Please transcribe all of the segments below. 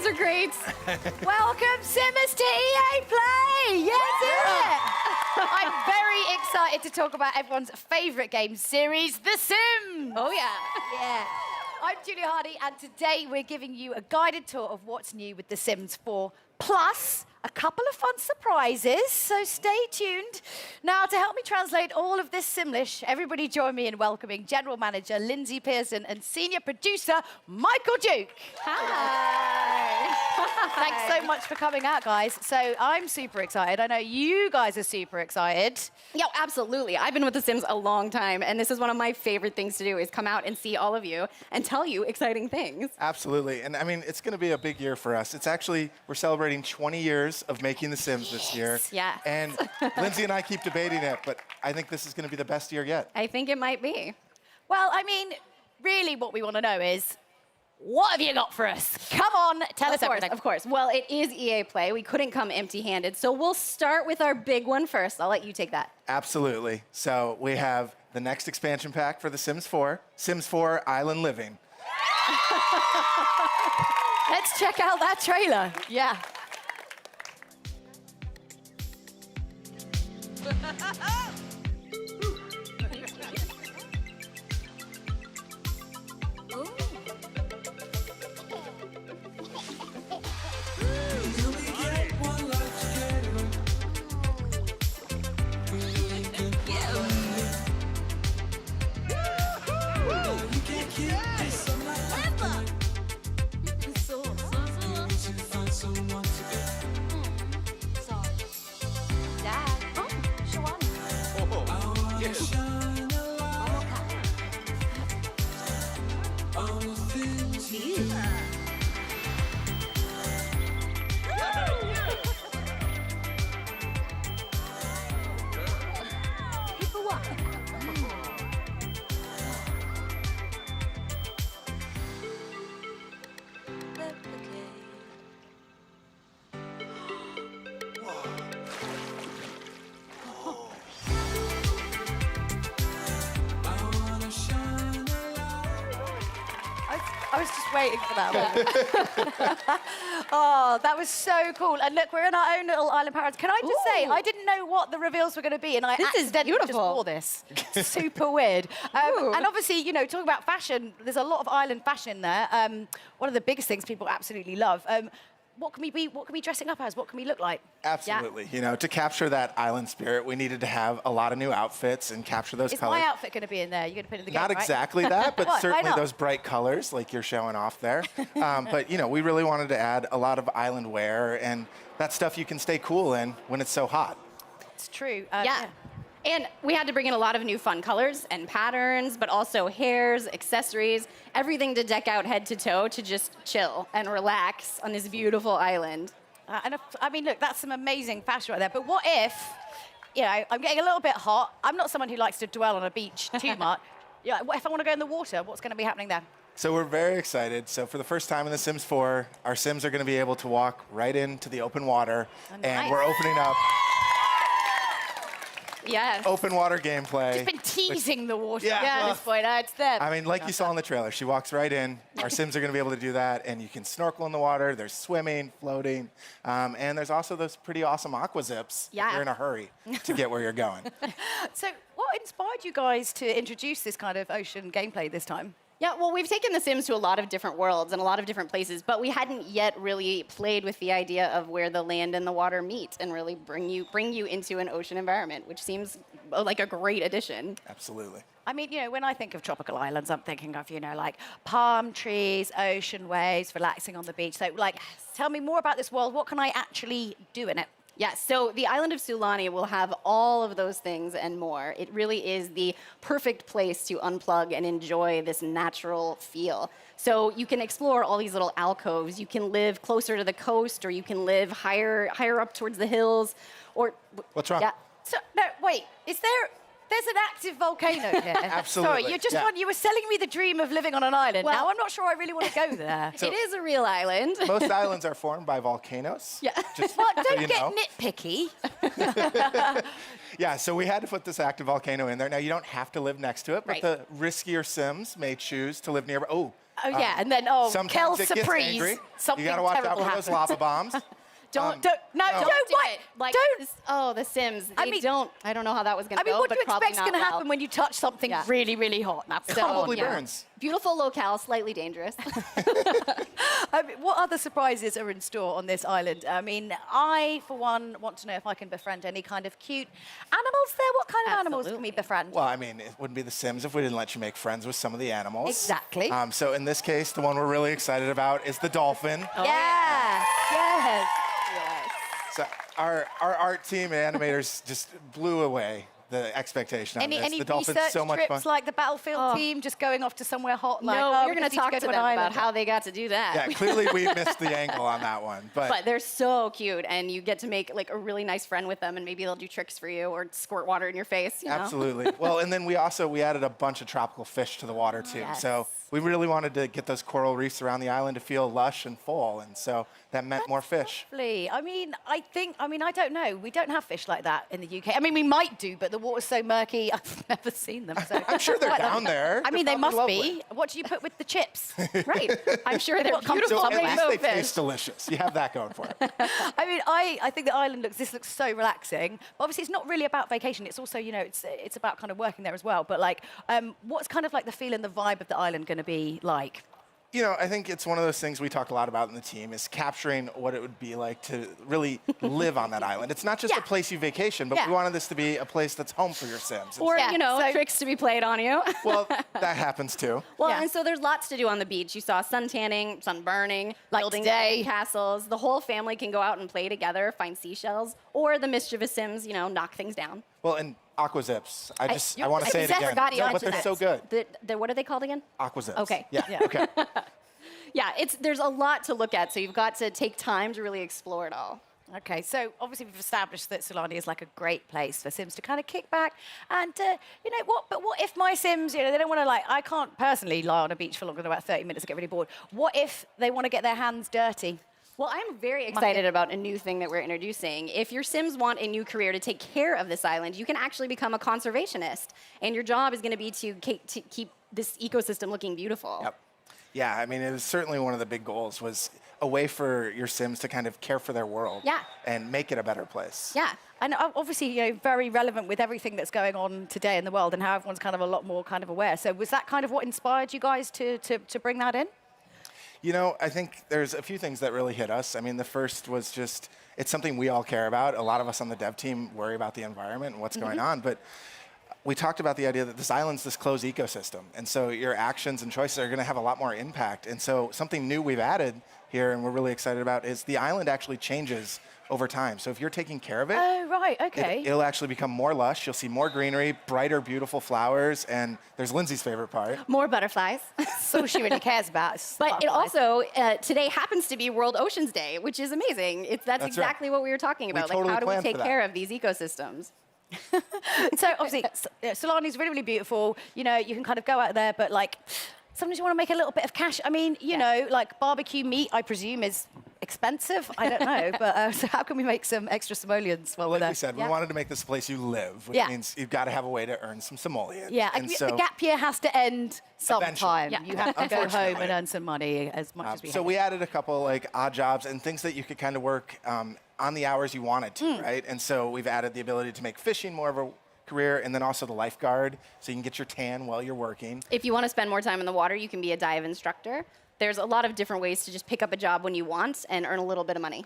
guys are great. Welcome, Simmers, to EA Play. Yes, I'm very excited to talk about everyone's favourite game series, The Sims. Oh, yeah. Yeah. I'm Julia Hardy, and today we're giving you a guided tour of what's new with The Sims 4, plus a couple of fun surprises, so stay tuned. Now, to help me translate all of this Simlish, everybody join me in welcoming General Manager Lindsay Pearson and Senior Producer Michael Duke. Hi. Thanks so much for coming out, guys. So I'm super excited. I know you guys are super excited. Yeah, absolutely. I've been with The Sims a long time, and this is one of my favorite things to do, is come out and see all of you and tell you exciting things. Absolutely. And I mean, it's going to be a big year for us. It's actually, we're celebrating 20 years of making The Sims this year. Yeah. And Lindsay and I keep debating it, but I think this is going to be the best year yet. I think it might be. Well, I mean, really what we want to know is, what have you got for us? Come on, tell us everything. Of course. Well, it is EA Play. We couldn't come empty-handed, so we'll start with our big one first. I'll let you take that. Absolutely. So we have the next expansion pack for The Sims 4, Sims 4 Island Living. Let's check out that trailer. Yeah. I was just waiting for that one. Oh, that was so cool. And look, we're in our own little island paradise. Can I just say, I didn't know what the reveals were going to be, and I accidentally just wore this. Super weird. And obviously, you know, talking about fashion, there's a lot of island fashion in there. One of the biggest things people absolutely love. What can we be dressing up as? What can we look like? Absolutely. You know, to capture that island spirit, we needed to have a lot of new outfits and capture those colors. Is my outfit going to be in there? You're going to put it in the game, Not right? exactly that, but What? certainly those bright colors like you're showing off there. But, you know, we really wanted to add a lot of island wear and that stuff you can stay cool in when it's so hot. It's true. Yeah. And we had to bring in a lot of new fun colors and patterns, but also hairs, accessories, everything to deck out head to toe to just chill and relax on this beautiful island. I mean, look, that's some amazing fashion right there. But what if, you know, I'm getting a little bit hot. I'm not someone who likes to dwell on a beach too much. Yeah, what if I want to go in the water? What's going to be happening there? So we're very excited. So for the first time in The Sims 4, our Sims are going to be able to walk right into the open water. Oh, nice. And we're opening up Yes. open water gameplay. Just been teasing the water Yeah. at this point. It's there. I mean, like you saw in the trailer, she walks right in. Our Sims are going to be able to do that, and you can snorkel in the water. There's swimming, floating, and there's also those pretty awesome aqua zips if you're in a hurry to get where you're going. So what inspired you guys to introduce this kind of ocean gameplay this time? Yeah, well, we've taken The Sims to a lot of different worlds and a lot of different places, but we hadn't yet really played with the idea of where the land and the water meet and really bring you into an ocean environment, which seems like a great addition. Absolutely. I mean, you know, when I think of tropical islands, I'm thinking of, you know, like palm trees, ocean waves, relaxing on the beach. So, like, tell me more about this world. What can I actually do in it? Yes, so the island of Sulani will have all of those things and more. It really is the perfect place to unplug and enjoy this natural feel. So you can explore all these little alcoves. You can live closer to the coast, or you can live higher up towards the hills, or... What's wrong? Yeah. So, no, wait, there's an active volcano here. Absolutely. Sorry, you were selling me the dream of living on an island. Well, now I'm not sure I really want to go there. It is a real island. Most islands are formed by volcanoes. Yeah. Just Well, so don't you get know. nitpicky. Yeah, so we had to put this active volcano in there. Now, you don't have to live next to it, but the riskier Sims may choose to live nearby. Yeah, and then, sometimes Kel it gets surprise, angry. something You got to watch out terrible for those lava bombs. Don't do what? it. Like, Don't. The Sims. I mean, I don't know how that was going to go, what do but you probably expect's going to not well. happen when you touch something really, really hot? Now, It come on. probably burns. Beautiful locale, slightly dangerous. I mean, what other surprises are in store on this island? I mean, I, for one, want to know if I can befriend any kind of cute animals there. What kind of animals can we befriend? Well, I mean, it wouldn't be The Sims if we didn't let you make friends with some of the animals. Exactly. So in this case, the one we're really excited about is the dolphin. Yes. Yes. So our art team and animators just blew away the expectation on this. Any The dolphin's research so much trips fun. like the Battlefield team, just going off to somewhere hot? Like, No, we're we're going to talk to them about how they got to do that. Yeah, clearly we missed the angle on that one. But they're so cute, and you get to make like a really nice friend with them, and maybe they'll do tricks for you or squirt water in your face. You know? Absolutely. Well, and then we added a bunch of tropical fish to the water too. Yes. So we really wanted to get those coral reefs around the island to feel lush and full, and so that meant more fish. Lovely. I mean, I don't know. We don't have fish like that in the UK. I mean, we might do, but the water's so murky. I've never seen them. So I'm sure they're down there. I mean, they They're must probably be. What do you put with the chips? Right. I'm sure they're What comes beautiful. So Some at least rainbow they fish. taste delicious. You have that going for it. I mean, I think the island looks so relaxing. But obviously, it's not really about vacation. It's also, it's about kind of working there as well. But like, what's kind of like the feel and the vibe of the island going to be like? I think it's one of those things we talked a lot about in the team is capturing what it would be like to really live on that island. It's not just a place you vacation, but we wanted this to be a place that's home for your Sims. Or, so tricks to be played on you. Well, that happens too. Well, and so there's lots to do on the beach. You saw sun tanning, sun burning, Like building today. castles. The whole family can go out and play together, find seashells, or the mischievous Sims, knock things down. Well, and aqua zips. I want to say it I again. forgot you No, but they're so good. What are they called again? Aqua zips. Okay. Yeah. Okay. Yeah, there's a lot to look at, so you've got to take time to really explore it all. Okay, so obviously we've established that Sulani is like a great place for Sims to kind of kick back. And what if my Sims, they don't want to I can't personally lie on a beach for longer than about 30 minutes and get really bored. What if they want to get their hands dirty? Well, I'm very excited about a new thing that we're introducing. If your Sims want a new career to take care of this island, you can actually become a conservationist. And your job is going to be to keep this ecosystem looking beautiful. Yep. Yeah, I mean, it was certainly one of the big goals was a way for your Sims to kind of care for their world and make it a better place. Yeah. And obviously, very relevant with everything that's going on today in the world and how everyone's kind of a lot more kind of aware. So was that kind of what inspired you guys to bring that in? I think there's a few things that really hit us. I mean, the first was just, it's something we all care about. A lot of us on the dev team worry about the environment and what's going on, but we talked about the idea that this island's this closed ecosystem, and so your actions and choices are going to have a lot more impact. And so something new we've added here, and we're really excited about, is the island actually changes over time. So if you're taking care of it, oh, right, okay. It'll actually become more lush. You'll see more greenery, brighter, beautiful flowers, and there's Lindsay's favorite part. More butterflies. That's all she really cares about. But it also, today happens to be World Oceans Day, which is amazing. That's exactly what we were talking about. Totally how do we planned take for that. care of these ecosystems? So obviously, Solani's really, really beautiful. You can kind of go out there, but sometimes you want to make a little bit of cash. I mean, barbecue meat, I presume, is expensive. I don't know, but so how can we make some extra simoleons while we're Like there? we said, we wanted to make this place you live, which means you've got to have a way to earn some simoleons. Yeah, and the gap year has to end sometime. Eventually. You have to go home and earn some money as much as we So we added a couple odd jobs and things that you could kind of work on the hours you wanted to, right? And so we've added the ability to make fishing more of a career, and then also the lifeguard, so you can get your tan while you're working. If you want to spend more time in the water, you can be a dive instructor. There's a lot of different ways to just pick up a job when you want and earn a little bit of money.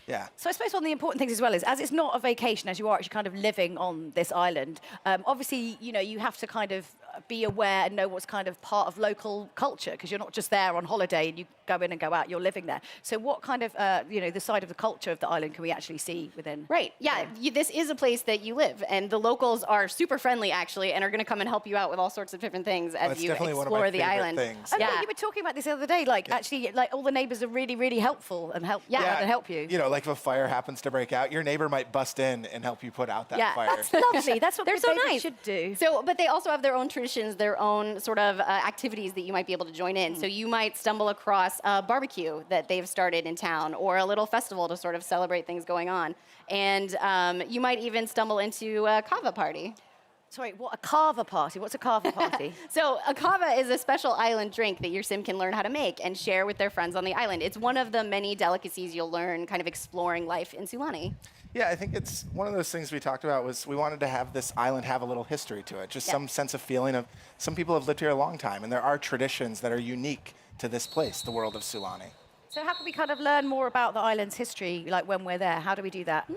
Yeah. So I suppose one of the important things as well is, as it's not a vacation, as you are actually kind of living on this island, obviously, you have to kind of be aware and know what's kind of part of local culture, because you're not just there on holiday and you go in and go out, you're living there. So what kind of, the side of the culture of the island can we actually see within? Right, yeah, this is a place that you live, and the locals are super friendly, actually, and are going to come and help you out with all sorts of different things as you explore the island. Things. You were talking about this the other day, actually, all the neighbors are really, really helpful and help you. Like if a fire happens to break out, your neighbor might bust in and help you put out that fire. That's lovely. That's what they're so neighbors nice. should do. So, but they also have their own traditions. traditions, their own sort of activities that you might be able to join in. So you might stumble across a barbecue that they've started in town, or a little festival to sort of celebrate things going on. And you might even stumble into a kava party. Sorry, what, a kava party? What's a kava party? So a kava is a special island drink that your sim can learn how to make and share with their friends on the island. It's one of the many delicacies you'll learn kind of exploring life in Sulani. Yeah, I think it's one of those things we talked about was we wanted to have this island have a little history to it, just some sense of feeling of some people have lived here a long time, and there are traditions that are unique to this place, the world of Sulani. So how can we kind of learn more about the island's history, like when we're there? How do we do that?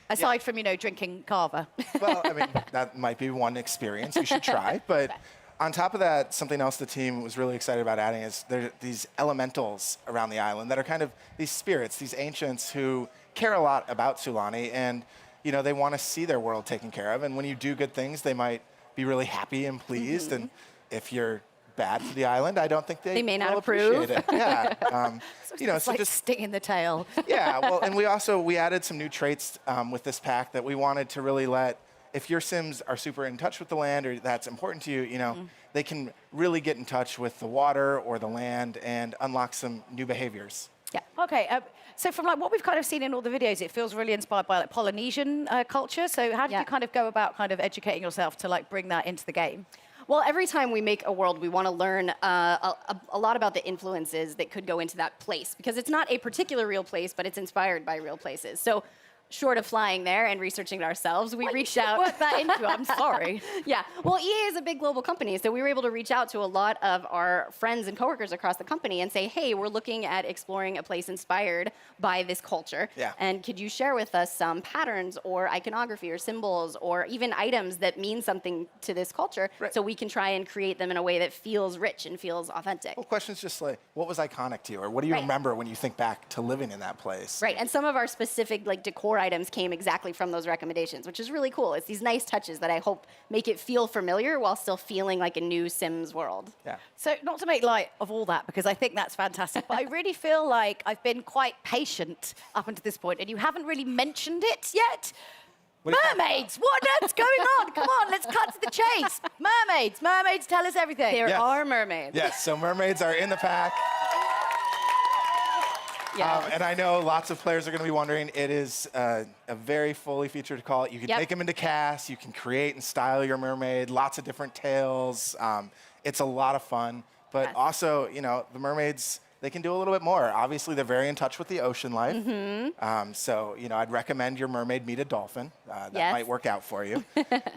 Aside from, drinking kava. Well, I mean, that might be one experience you should try, but on top of that, something else the team was really excited about adding is there are these elementals around the island that are kind of these spirits, these ancients who care a lot about Sulani, and they want to see their world taken care of. And when you do good things, they might be really happy and pleased. And if you're bad to the island, I don't think they may not will approve. appreciate it. Yeah, It's so like just stinging the tail. yeah. Well, and we added some new traits with this pack that we wanted to really let. If your Sims are super in touch with the land, or that's important to you, they can really get in touch with the water or the land and unlock some new behaviors. Yeah. Okay. So from what we've kind of seen in all the videos, it feels really inspired by Polynesian culture. So how did you kind of go about kind of educating yourself to bring that into the game? Well, every time we make a world, we want to learn a lot about the influences that could go into that place, because it's not a particular real place, but it's inspired by real places. So short of flying there and researching it ourselves, we reached out. Work that into it. I'm sorry. Yeah. Well, EA is a big global company, so we were able to reach out to a lot of our friends and coworkers across the company and say, hey, we're looking at exploring a place inspired by this culture. Yeah. And could you share with us some patterns or iconography or symbols or even items that mean something to this culture, so we can try and create them in a way that feels rich and feels authentic? Well, questions just like, what was iconic to you? Or what do you remember when you think back to living in that place? Right, and some of our specific decor items came exactly from those recommendations, which is really cool. It's these nice touches that I hope make it feel familiar while still feeling like a new Sims world. Yeah. So not to make light of all that, because I think that's fantastic, but I really feel like I've been quite patient up until this point, and you haven't really mentioned it yet. Mermaids! What on earth's going on? Come on, let's cut to the chase. Mermaids! Mermaids tell us everything. There are mermaids. Yes, so mermaids are in the pack. Yeah. And I know lots of players are going to be wondering, it is a very fully featured call. You can take them into cast, you can create and style your mermaid, lots of different tails. It's a lot of fun. But also, the mermaids, they can do a little bit more. Obviously, they're very in touch with the ocean life. So, I'd recommend your mermaid meet a dolphin. That might work out for you.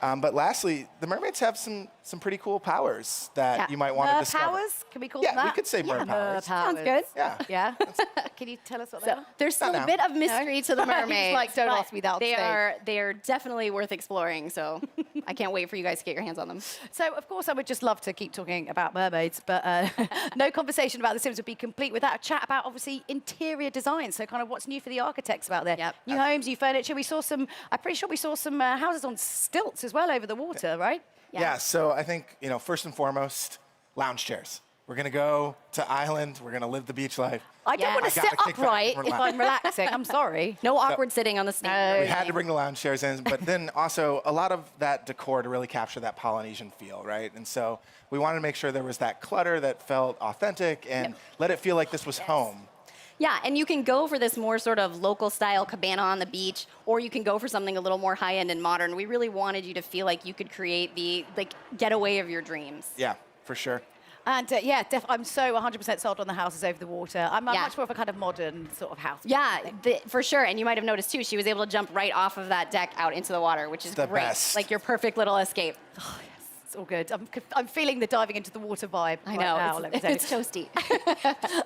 But lastly, the mermaids have some pretty cool powers that you might want to discover. Powers? Can we call them that? Yeah, we could say mer powers. Sounds good. Yeah. Yeah? Can you tell us what they are? There's still a bit of mystery to the mermaids. He's don't ask me that. They are definitely worth exploring, so I can't wait for you guys to get your hands on them. So, of course, I would just love to keep talking about mermaids, but no conversation about The Sims would be complete without a chat about, obviously, interior design. So kind of what's new for the architects out there. New homes, new furniture. We saw some, I'm pretty sure we saw some houses on stilts as well over the water, right? Yeah, so I think, first and foremost, lounge chairs. We're going to go to island. We're going to live the beach life. I don't want to sit upright if I'm relaxing. I'm sorry. No awkward sitting on the stage. We had to bring the lounge chairs in, but then also a lot of that decor to really capture that Polynesian feel, right? And so we wanted to make sure there was that clutter that felt authentic and let it feel like this was home. Yeah, and you can go for this more sort of local style cabana on the beach, or you can go for something a little more high end and modern. We really wanted you to feel like you could create the getaway of your dreams. Yeah, for sure. And I'm so 100% sold on the houses over the water. I'm much more of a kind of modern sort of house. Yeah, for sure. And you might have noticed too, she was able to jump right off of that deck out into the water, which is the great. Best. Like your perfect little escape. Oh, yes. It's all good. I'm feeling the diving into the water vibe. I know, right now, let me tell you. it's toasty.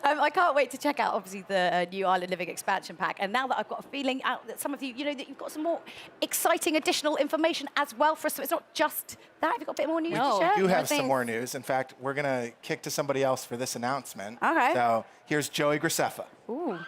I can't wait to check out, obviously, the new Island Living expansion pack. And now that I've got a feeling out that some of you, that you've got some more exciting additional information as well for us. So it's not just that. Have you got a bit more news to share? We do have some more news. In fact, we're going to kick to somebody else for this announcement. Okay. So here's Joey Graceffa. Ooh.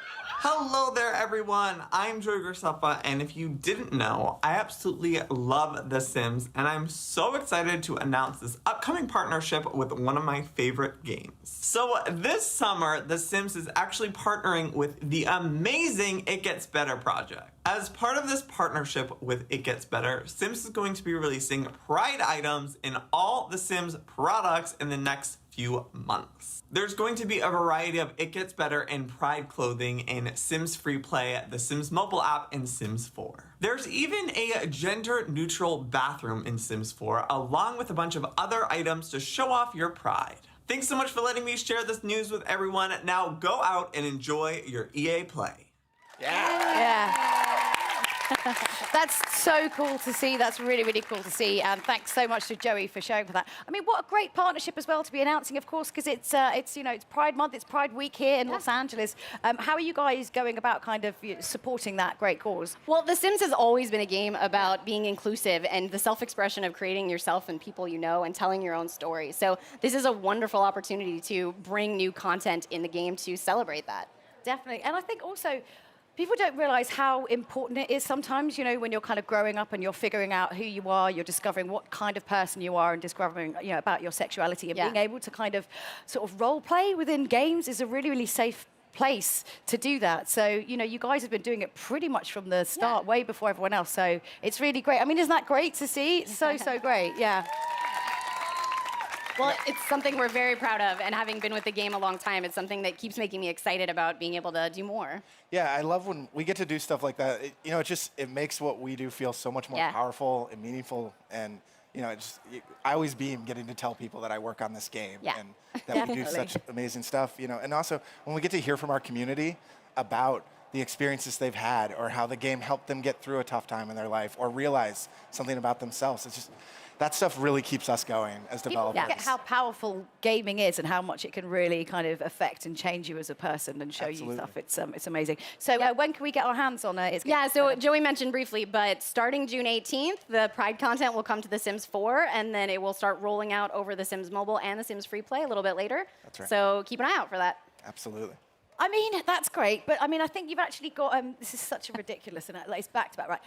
Hello there, everyone. I'm Joey Graceffa, and if you didn't know, I absolutely love The Sims, and I'm so excited to announce this upcoming partnership with one of my favorite games. So this summer, The Sims is actually partnering with the amazing It Gets Better project. As part of this partnership with It Gets Better, Sims is going to be releasing Pride items in all The Sims products in the next few months. There's going to be a variety of It Gets Better and Pride clothing in Sims Free Play, the Sims mobile app, and Sims 4. There's even a gender-neutral bathroom in Sims 4, along with a bunch of other items to show off your pride. Thanks so much for letting me share this news with everyone. Now go out and enjoy your EA Play. Yeah. That's so cool to see. That's really, really cool to see. And thanks so much to Joey for showing for that. I mean, what a great partnership as well to be announcing, of course, because it's Pride Month, it's Pride Week here in Los Angeles. How are you guys going about kind of supporting that great cause? Well, The Sims has always been a game about being inclusive and the self-expression of creating yourself and people you know and telling your own story. So this is a wonderful opportunity to bring new content in the game to celebrate that. Definitely. And I think also, people don't realize how important it is sometimes, when you're kind of growing up and you're figuring out who you are, you're discovering what kind of person you are and discovering, about your sexuality and being able to kind of sort of role play within games is a really, really safe place to do that. So, you guys have been doing it pretty much from the start, way before everyone else. So it's really great. I mean, isn't that great to see? It's so, so great. Yeah. Well, it's something we're very proud of, and having been with the game a long time, it's something that keeps making me excited about being able to do more. Yeah, I love when we get to do stuff like that. It makes what we do feel so much more powerful and meaningful, and I always beam getting to tell people that I work on this game and that we do such amazing stuff. And also when we get to hear from our community about the experiences they've had or how the game helped them get through a tough time in their life or realize something about themselves. It's just, that stuff really keeps us going as developers. People forget how powerful gaming is and how much it can really kind of affect and change you as a person and show you stuff. It's amazing. So when can we get our hands on it? So Joey mentioned briefly, but starting June 18th, the Pride content will come to The Sims 4, and then it will start rolling out over The Sims Mobile and The Sims Free Play a little bit later. That's right. So keep an eye out for that. Absolutely. I mean, that's great, but I mean, I think you've actually got, this is such a ridiculous, and it's back to back, right?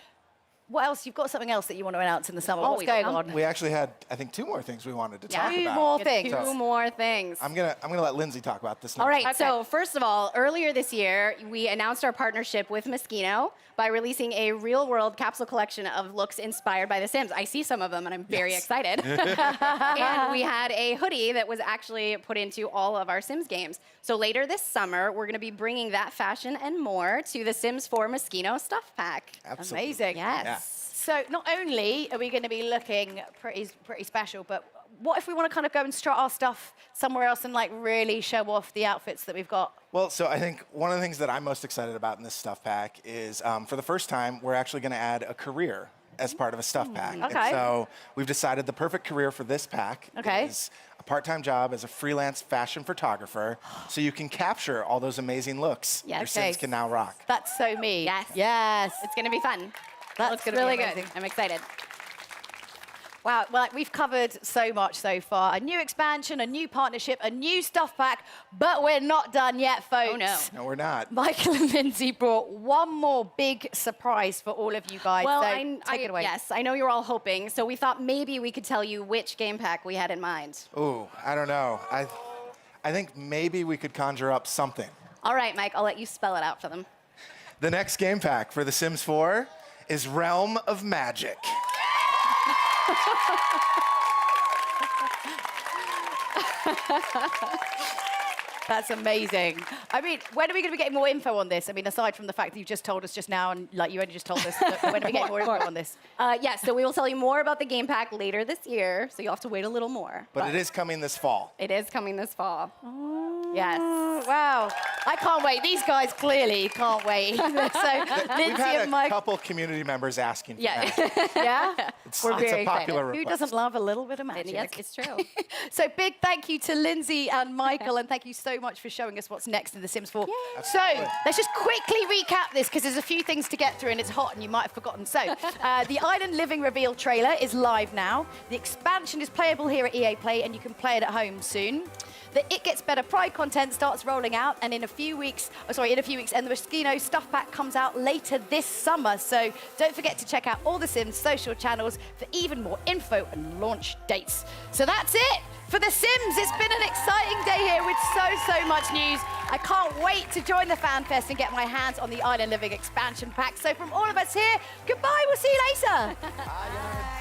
What else? You've got something else that you want to announce in the summer. What's going on? We actually had, I think, 2 more things we wanted to talk about. 2 more things. Two more things. I'm gonna let Lindsay talk about this. All right. So first of all, earlier this year, we announced our partnership with Moschino by releasing a real-world capsule collection of looks inspired by The Sims. I see some of them, and I'm very excited. And we had a hoodie that was actually put into all of our Sims games. So later this summer, we're going to be bringing that fashion and more to the Sims 4 Moschino stuff pack. Absolutely. Amazing. Yes. Yeah. So not only are we going to be looking pretty special, but what if we want to kind of go and strut our stuff somewhere else and really show off the outfits that we've got? Well, so I think one of the things that I'm most excited about in this stuff pack is for the first time, we're actually going to add a career as part of a stuff pack. Okay. And so we've decided the perfect career for this pack is a part-time job as a freelance fashion photographer, so you can capture all those amazing looks your Sims can now rock. That's so me. Yes. Yes. It's going to be fun. That looks gonna really be good. amazing. I'm excited. Wow, well, we've covered so much so far. A new expansion, a new partnership, a new stuff pack, but we're not done yet, folks. Oh, no. No, we're not. Michael and Lindsay brought one more big surprise for all of you guys. Well, so take it away. Yes, I know you're all hoping, so we thought maybe we could tell you which game pack we had in mind. Ooh, I don't know. I think maybe we could conjure up something. All right, Mike, I'll let you spell it out for them. The next game pack for The Sims 4 is Realm of Magic. That's amazing. I mean, when are we going to be getting more info on this? I mean, aside from the fact that you just told us just now, and you only just told us, when are we getting more info on this? Yes, so we will tell you more about the game pack later this year, so you'll have to wait a little more. But it is coming this fall. It is coming this fall. Yes. Wow. I can't wait. These guys clearly can't wait. So, We've Lindsay had and a Mike. couple community members asking for Yeah. that. Yeah? It's We're a very popular excited. Who request. doesn't love a little bit of magic? Yes, it's true. So big thank you to Lindsay and Michael, and thank you so much for showing us what's next in The Sims 4. So let's just quickly recap this, because there's a few things to get through, and it's hot, and you might have forgotten. So the Island Living reveal trailer is live now. The expansion is playable here at EA Play, and you can play it at home soon. The It Gets Better Pride content starts rolling out, and in a few weeks, and the Moschino Stuff Pack comes out later this summer. So don't forget to check out all the Sims social channels for even more info and launch dates. So that's it for The Sims. It's been an exciting day here with so much news. I can't wait to join the Fan Fest and get my hands on the Island Living expansion pack. So from all of us here, goodbye, we'll see you later. Bye, guys.